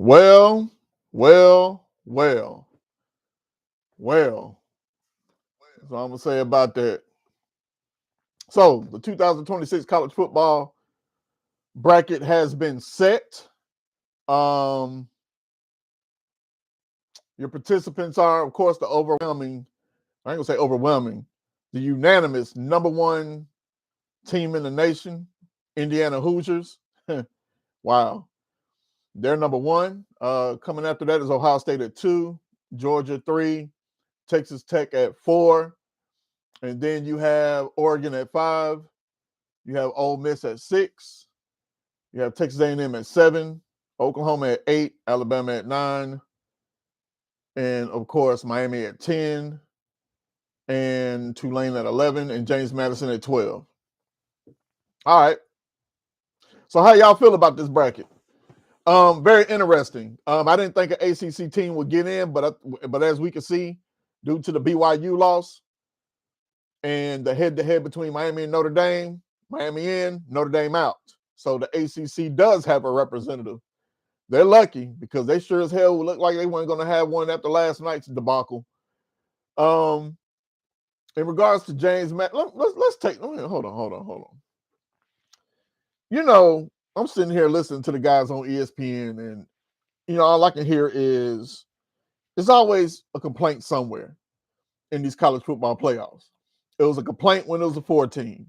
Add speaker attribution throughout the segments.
Speaker 1: Well, well, well, well. That's all I'm gonna say about that. So the 2026 college football bracket has been set. Um, your participants are, of course, the overwhelming. I ain't gonna say overwhelming. The unanimous number one team in the nation, Indiana Hoosiers. Wow, they're number one. Coming after that is Ohio State at 2, Georgia 3, Texas Tech at 4. And then you have Oregon at 5. You have Ole Miss at 6. You have Texas A&M at 7. Oklahoma at 8. Alabama at 9. And, of course, Miami at 10. And Tulane at 11. And James Madison at 12. All right. So how y'all feel about this bracket? Very interesting. I didn't think an ACC team would get in, but as we can see, due to the BYU loss and the head-to-head between Miami and Notre Dame, Miami in, Notre Dame out. So the ACC does have a representative. They're lucky because they sure as hell would look like they weren't going to have one after last night's debacle. In regards to James Matt, let's take. Hold on. You know, I'm sitting here listening to the guys on ESPN, and all I can hear is there's always a complaint somewhere in these college football playoffs. It was a complaint when it was a 4-team.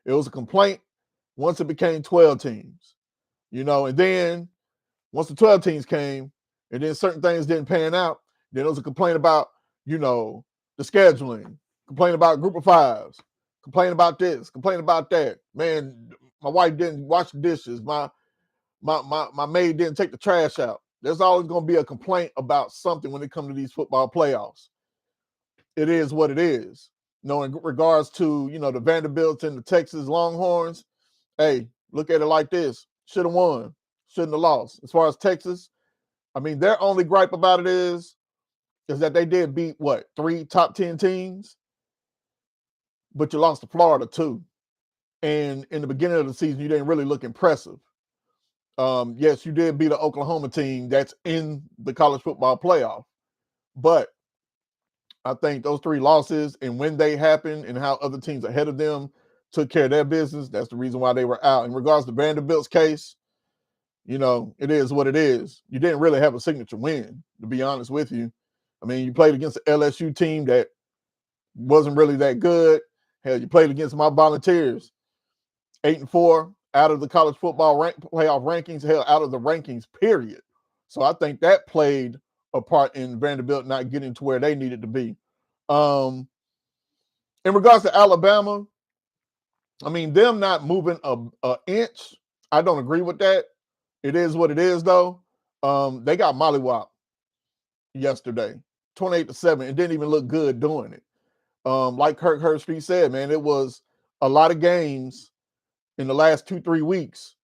Speaker 1: It was a complaint once it became 12 teams. And then once the 12 teams came, and then certain things didn't pan out, then there was a complaint about, the scheduling, complaint about group of fives, complaint about this, complaint about that. Man, my wife didn't wash the dishes. My maid didn't take the trash out. There's always going to be a complaint about something when it comes to these football playoffs. It is what it is. In regards to, the Vanderbilts and the Texas Longhorns, hey, look at it like this. Should have won. Shouldn't have lost. As far as Texas, I mean, their only gripe about it is that they did beat, 3 top 10 teams? But you lost to Florida, too. And in the beginning of the season, you didn't really look impressive. Yes, you did beat an Oklahoma team that's in the college football playoff. But I think those 3 losses and when they happened and how other teams ahead of them took care of their business, that's the reason why they were out. In regards to Vanderbilt's case, it is what it is. You didn't really have a signature win, to be honest with you. I mean, you played against an LSU team that wasn't really that good. Hell, you played against my Volunteers, 8-4, out of the college football playoff rankings, hell, out of the rankings, period. So I think that played a part in Vanderbilt not getting to where they needed to be. In regards to Alabama, I mean, them not moving an inch, I don't agree with that. It is what it is, though. They got mollywopped yesterday, 28-7. It didn't even look good doing it. Like Kirk Herbstreit said, man, it was a lot of games in the last 2-3 weeks.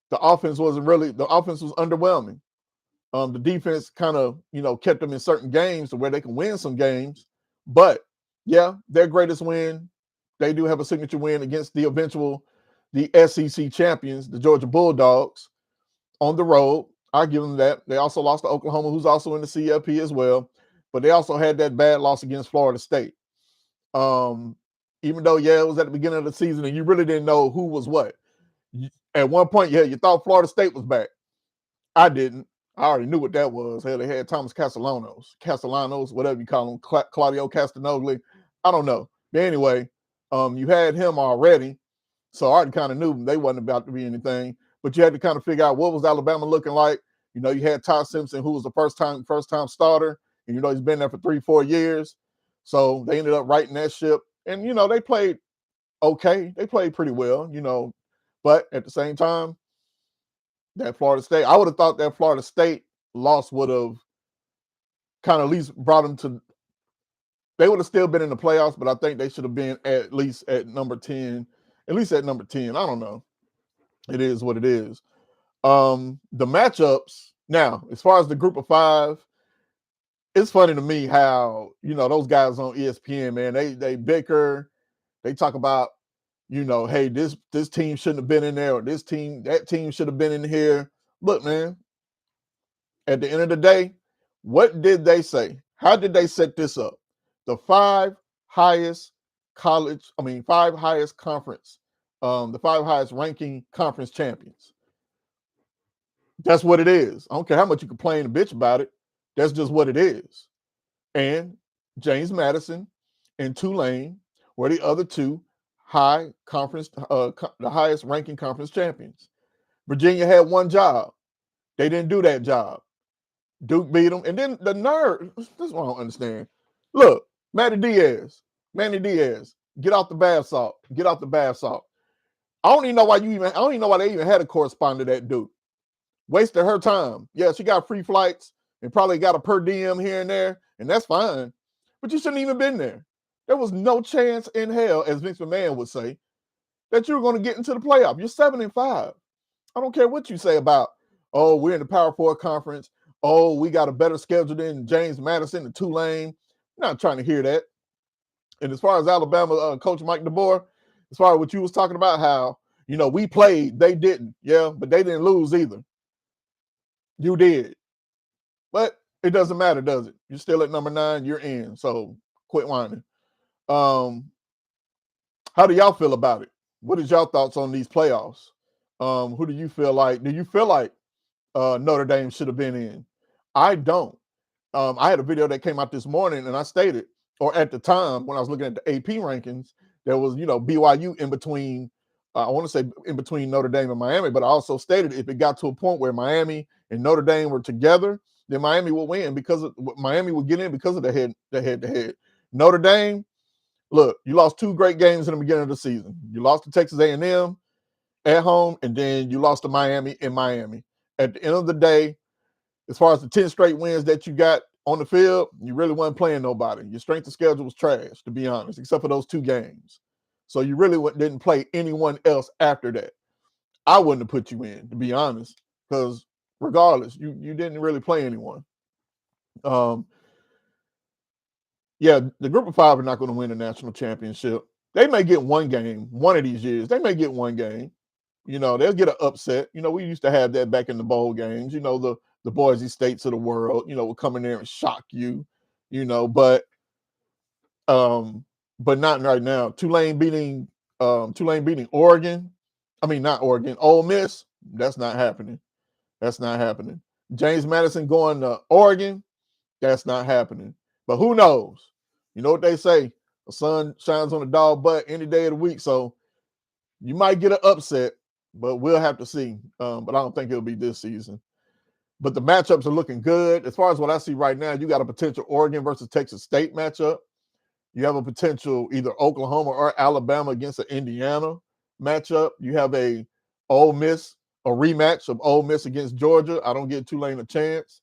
Speaker 1: The offense was underwhelming. The defense kind of, kept them in certain games to where they can win some games. But yeah, their greatest win, they do have a signature win against the SEC champions, the Georgia Bulldogs, on the road. I give them that. They also lost to Oklahoma, who's also in the CFP as well. But they also had that bad loss against Florida State. Even though, it was at the beginning of the season and you really didn't know who was what. At one point, you thought Florida State was back. I didn't. I already knew what that was. Hell, they had Thomas Castellanos, whatever you call him, Claudio Castagnoli. I don't know. But anyway, you had him already. So I already kind of knew they wasn't about to be anything. But you had to kind of figure out what was Alabama looking like. You had Todd Simpson, who was the first time starter. And, he's been there for 3-4 years. So they ended up righting that ship. And, they played okay. They played pretty well, But at the same time, that Florida State, I would have thought that Florida State loss would have kind of at least brought them to, they would have still been in the playoffs, but I think they should have been at least at number 10. I don't know. It is what it is. The matchups, now, as far as the group of 5, it's funny to me how, those guys on ESPN, man, they bicker. They talk about, hey, this team shouldn't have been in there, or that team should have been in here. Look, man, At the end of the day, what did they say? How did they set this up? The five highest conference, the five highest ranking conference champions. That's what it is. I don't care how much you complain and bitch about it. That's just what it is. And James Madison and Tulane were the other two the highest ranking conference champions. Virginia had one job. They didn't do that job. Duke beat them. And then the nerve, this is what I don't understand. Look, Manny Diaz, get off the bath salt. Get off the bath salt. I don't even know why they even had a correspondent at Duke. Wasted her time. Yeah, she got free flights and probably got a per diem here and there, and that's fine. But you shouldn't even been there. There was no chance in hell, as Vince McMahon would say, that you were going to get into the playoff. You're 7-5. I don't care what you say about, oh, we're in the Power Four conference. Oh, we got a better schedule than James Madison and Tulane. I'm not trying to hear that. And as far as Alabama coach Mike DeBoer, as far as what you was talking about, how, we played, they didn't. Yeah, but they didn't lose either. You did. But it doesn't matter, does it? You're still at number 9. You're in. So quit whining. How do y'all feel about it? What is y'all thoughts on these playoffs? Who do you feel like? Do you feel like Notre Dame should have been in? I don't. I had a video that came out this morning, and I stated, or at the time when I was looking at the AP rankings, there was, BYU in between. I want to say in between Notre Dame and Miami, but I also stated if it got to a point where Miami and Notre Dame were together, then Miami will win Miami will get in because of the head-to-head. Notre Dame, look, you lost 2 great games in the beginning of the season. You lost to Texas A&M at home, and then you lost to Miami in Miami. At the end of the day, as far as the 10 straight wins that you got on the field, you really weren't playing nobody. Your strength of schedule was trash, to be honest, except for those 2 games. So you really didn't play anyone else after that. I wouldn't have put you in, to be honest, because regardless, you didn't really play anyone. Yeah, the group of 5 are not going to win a national championship. They may get one game one of these years. They may get one game. They'll get an upset. We used to have that back in the bowl games. The Boise States of the world, will come in there and shock you, but not right now. Tulane beating Oregon. I mean, not Oregon, Ole Miss. That's not happening. That's not happening. James Madison going to Oregon. That's not happening. But who knows? You know what they say? The sun shines on a dog butt any day of the week. So you might get an upset, but we'll have to see. But I don't think it'll be this season. But the matchups are looking good. As far as what I see right now, you got a potential Oregon versus Texas State matchup. You have a potential either Oklahoma or Alabama against an Indiana matchup. You have a rematch of Ole Miss against Georgia. I don't give Tulane a chance.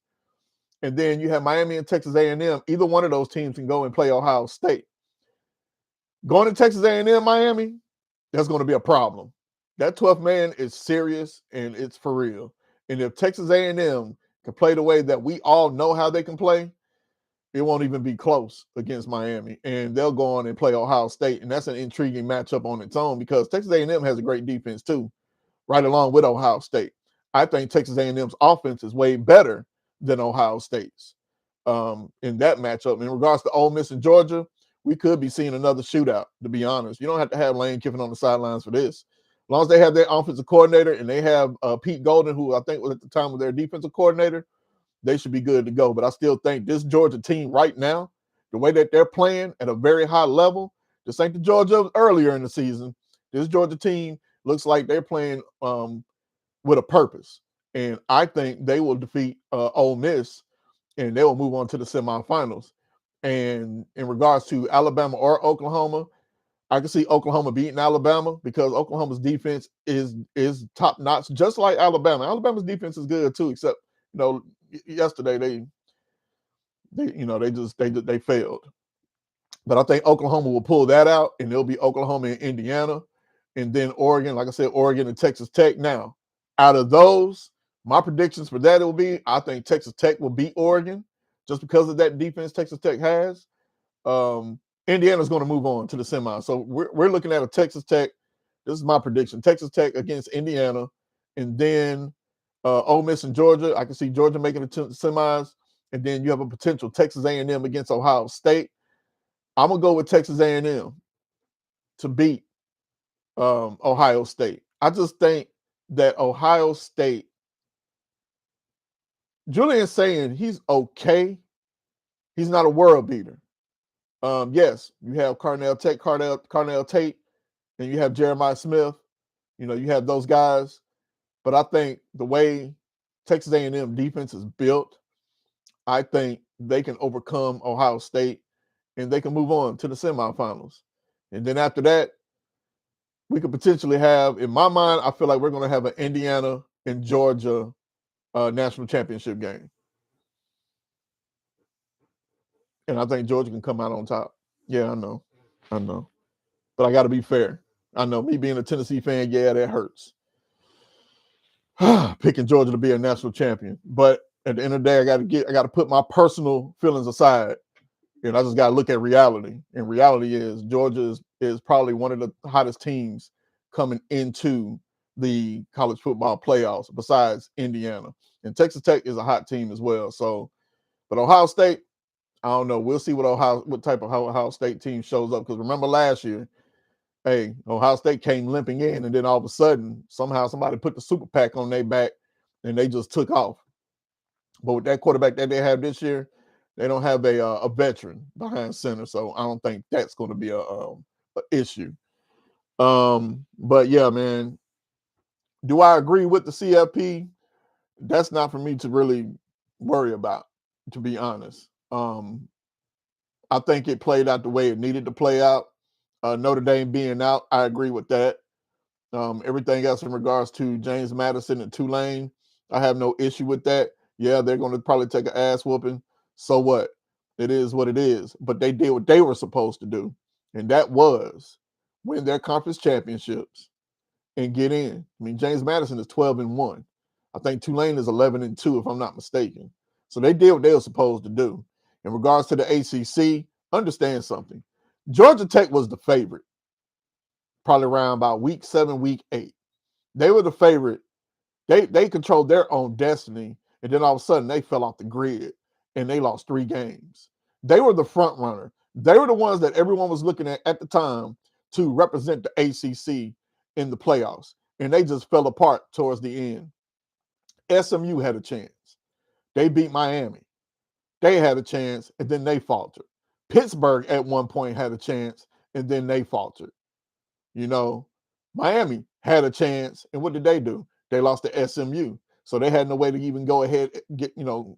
Speaker 1: And then you have Miami and Texas A&M. Either one of those teams can go and play Ohio State. Going to Texas A&M, Miami, that's going to be a problem. That 12th man is serious, and it's for real. And if Texas A&M can play the way that we all know how they can play, it won't even be close against Miami. And they'll go on and play Ohio State, and that's an intriguing matchup on its own because Texas A&M has a great defense too, right along with Ohio State. I think Texas A&M's offense is way better than Ohio State's in that matchup. In regards to Ole Miss and Georgia, we could be seeing another shootout, to be honest. You don't have to have Lane Kiffin on the sidelines for this. As long as they have their offensive coordinator and they have Pete Golden, who I think was at the time of their defensive coordinator, they should be good to go. But I still think this Georgia team right now, the way that they're playing at a very high level, this ain't the Georgia earlier in the season. This Georgia team looks like they're playing with a purpose. And I think they will defeat Ole Miss and they will move on to the semifinals. And in regards to Alabama or Oklahoma, I can see Oklahoma beating Alabama because Oklahoma's defense is top notch, just like Alabama. Alabama's defense is good too, except yesterday they failed. But I think Oklahoma will pull that out, and it'll be Oklahoma and Indiana, and then Oregon. Like I said, Oregon and Texas Tech. Now, out of those, my predictions for that will be: I think Texas Tech will beat Oregon just because of that defense Texas Tech has. Indiana's going to move on to the semi. So we're looking at a Texas Tech. This is my prediction: Texas Tech against Indiana, and then Ole Miss and Georgia. I can see Georgia making it to the semis, and then you have a potential Texas A&M against Ohio State. I'm gonna go with Texas A&M to beat Ohio State. I just think that Ohio State, Julian's saying he's okay. He's not a world beater. Yes, you have Carnell Tate, and you have Jeremiah Smith. You have those guys. But I think the way Texas A&M defense is built, I think they can overcome Ohio State and they can move on to the semifinals. And then after that, we could potentially have, in my mind, I feel like we're going to have an Indiana and Georgia national championship game. And I think Georgia can come out on top. Yeah, I know. But I got to be fair. I know, me being a Tennessee fan, yeah, that hurts. Picking Georgia to be a national champion. But at the end of the day, I got to put my personal feelings aside. And I just got to look at reality. And reality is Georgia is probably one of the hottest teams coming into the college football playoffs besides Indiana. And Texas Tech is a hot team as well. So, but Ohio State, I don't know. We'll see what type of Ohio State team shows up. Because remember last year, hey, Ohio State came limping in, and then all of a sudden, somehow somebody put the super pack on their back, and they just took off. But with that quarterback that they have this year, they don't have a veteran behind center, so I don't think that's going to be a issue. But yeah, man, do I agree with the CFP? That's not for me to really worry about, to be honest. I think it played out the way it needed to play out. Notre Dame being out, I agree with that. Everything else in regards to James Madison and Tulane, I have no issue with that. Yeah, they're going to probably take an ass whooping. So what? It is what it is. But they did what they were supposed to do, and that was win their conference championships and get in. I mean, James Madison is 12-1. I think Tulane is 11-2, if I'm not mistaken. So they did what they were supposed to do. In regards to the ACC, understand something. Georgia Tech was the favorite, probably around about week 7, week 8. They were the favorite. They controlled their own destiny, and then all of a sudden they fell off the grid and they lost 3 games. They were the front runner. They were the ones that everyone was looking at the time to represent the ACC in the playoffs, and they just fell apart towards the end. SMU had a chance. They beat Miami. They had a chance, and then they faltered. Pittsburgh at one point had a chance, and then they faltered. Miami had a chance, and what did they do? They lost to SMU. So they had no way to even go ahead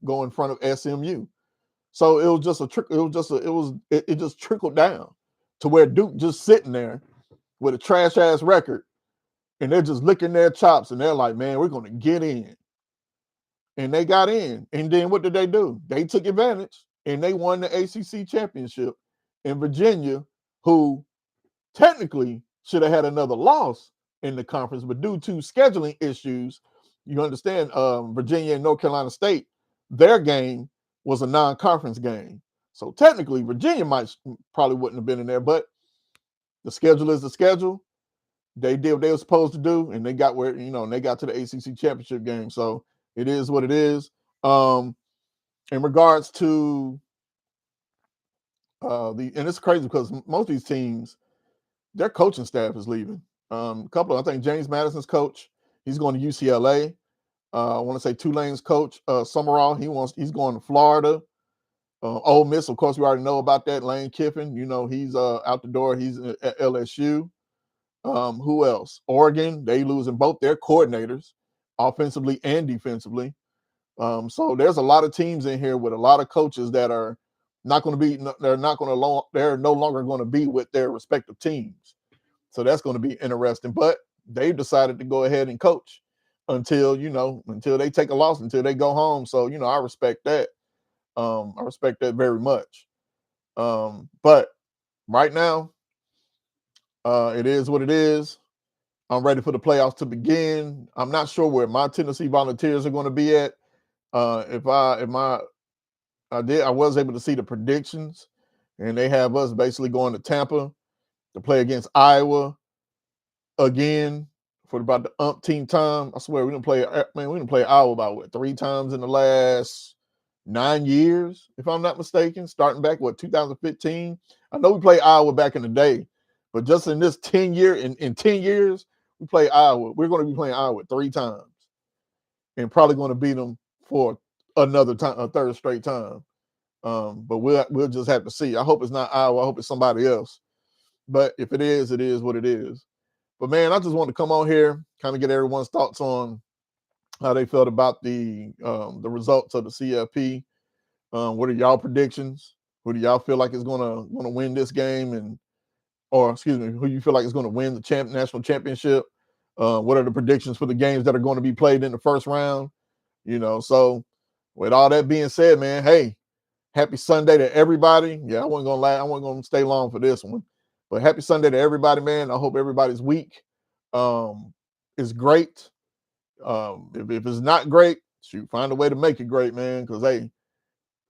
Speaker 1: go in front of SMU. So it was just it just trickled down to where Duke just sitting there with a trash ass record, and they're just licking their chops, and they're like, man, we're going to get in. And they got in. And then what did they do? They took advantage, and they won the ACC championship. And Virginia, who technically should have had another loss in the conference, but due to scheduling issues, you understand, Virginia and North Carolina State, their game was a non-conference game. So technically, Virginia probably wouldn't have been in there, but the schedule is the schedule. They did what they were supposed to do, and they got they got to the ACC championship game. So it is what it is. In regards to and it's crazy because most of these teams, their coaching staff is leaving. I think James Madison's coach, he's going to UCLA. I want to say Tulane's coach, Summerall, he's going to Florida. Ole Miss, of course, we already know about that. Lane Kiffin, he's out the door. He's at LSU. Who else? Oregon, they losing both their coordinators, offensively and defensively. So there's a lot of teams in here with a lot of coaches that are not going to be. They're no longer going to be with their respective teams. So that's going to be interesting. But they've decided to go ahead and coach until they take a loss, until they go home. So I respect that. I respect that very much. But right now, it is what it is. I'm ready for the playoffs to begin. I'm not sure where my Tennessee Volunteers are going to be at. I was able to see the predictions, and they have us basically going to Tampa to play against Iowa again for about the umpteenth time. I swear we didn't play. Man, we didn't play Iowa about what 3 times in the last 9 years, if I'm not mistaken. Starting back 2015. I know we played Iowa back in the day, but just in this 10 year in 10 years, we play Iowa. We're going to be playing Iowa 3 times, and probably going to beat them for another time, a third straight time. But we'll just have to see. I hope it's not Iowa. I hope it's somebody else. But if it is what it is. But man, I just want to come on here, kind of get everyone's thoughts on how they felt about the results of the CFP. What are y'all predictions? Who do y'all feel like is gonna win this game, or excuse me, who you feel like is going to win the national championship? What are the predictions for the games that are going to be played in the first round? So with all that being said, man, hey, happy Sunday to everybody. Yeah, I wasn't gonna lie, I wasn't gonna stay long for this one, but happy Sunday to everybody, man. I hope everybody's week is great. If it's not great, shoot, find a way to make it great, man. Because hey,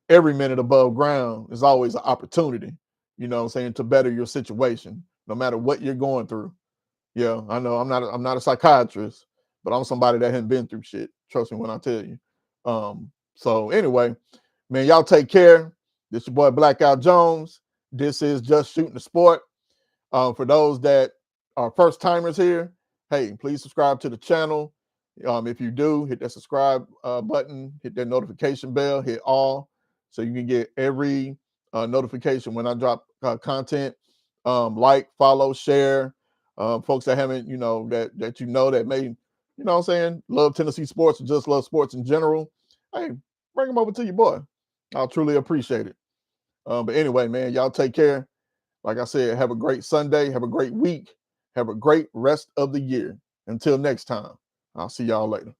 Speaker 1: every minute above ground is always an opportunity. You know what I'm saying, to better your situation, no matter what you're going through. Yeah, I know I'm not a psychiatrist, but I'm somebody that hasn't been through shit. Trust me when I tell you. So anyway, man, y'all take care. This your boy Blackout Jones. This is Just Shooting the Sport. For those that are first timers here, hey, please subscribe to the channel. If you do, hit that subscribe button, hit that notification bell, hit all, so you can get every notification when I drop content. Like, follow, share. Folks that haven't, that may, what I'm saying, love Tennessee sports or just love sports in general, hey, bring them over to your boy. I'll truly appreciate it. But anyway, man, y'all take care. Like I said, have a great Sunday. Have a great week. Have a great rest of the year. Until next time, I'll see y'all later.